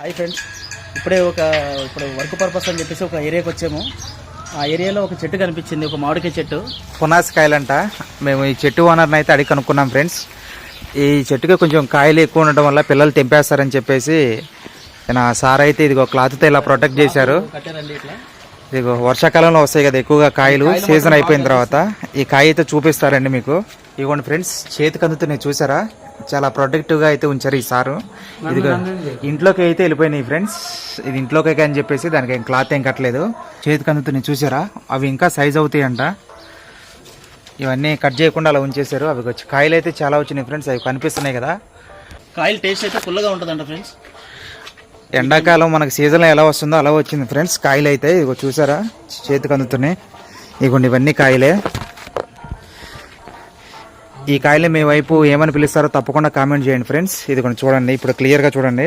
Hi friends, ఇప్పుడు work purpose అని చెప్పేసి ఒక ఏరియాకి వచ్చాము. ఆ ఏరియాలో ఒక చెట్టు కనిపించింది, ఒక మామిడికాయ చెట్టు, పునాసకాయలంట. మేము ఈ చెట్టు ఓనర్ని అయితే అడిగి కనుక్కున్నాం ఫ్రెండ్స్. ఈ చెట్టుకి కొంచెం కాయలు ఎక్కువ ఉండడం వల్ల పిల్లలు తెంపేస్తారని చెప్పేసి నా సార్ అయితే ఇదిగో క్లాత్తో ఇలా ప్రొటెక్ట్ చేశారు. కట్టారండి ఇట్లా. ఇదిగో వర్షాకాలంలో వస్తాయి కదా ఎక్కువగా కాయలు, సీజన్ అయిపోయిన తర్వాత ఈ కాయ అయితే చూపిస్తారండి మీకు. ఇదిగోండి ఫ్రెండ్స్, చేతికి అందుతున్నాయి చూసారా, చాలా ప్రొటెక్టివ్గా అయితే ఉంచారు ఈ సారు. ఇదిగో ఇంట్లోకి అయితే వెళ్ళిపోయినాయి ఫ్రెండ్స్. ఇది ఇంట్లోకి అని చెప్పేసి దానికి ఏం క్లాత్ ఏం కట్టలేదు. చేతికి అందుతున్నాయి చూసారా, అవి ఇంకా సైజ్ అవుతాయి అంట. ఇవన్నీ కట్ చేయకుండా అలా ఉంచేశారు. అవి వచ్చి కాయలు అయితే చాలా వచ్చినాయి ఫ్రెండ్స్, అవి కనిపిస్తున్నాయి కదా. కాయలు టేస్ట్ అయితే ఫుల్గా ఉంటుందంట ఫ్రెండ్స్. ఎండాకాలం మనకు సీజన్లో ఎలా వస్తుందో అలా వచ్చింది ఫ్రెండ్స్. కాయలు అయితే ఇదిగో చూసారా, చేతికి అందుతున్నాయి. ఇదిగోండి ఇవన్నీ కాయలే. ఈ కాయలు మీ వైపు ఏమని పిలుస్తారో తప్పకుండా కామెంట్ చేయండి ఫ్రెండ్స్. ఇదిగోండి చూడండి, ఇప్పుడు క్లియర్గా చూడండి.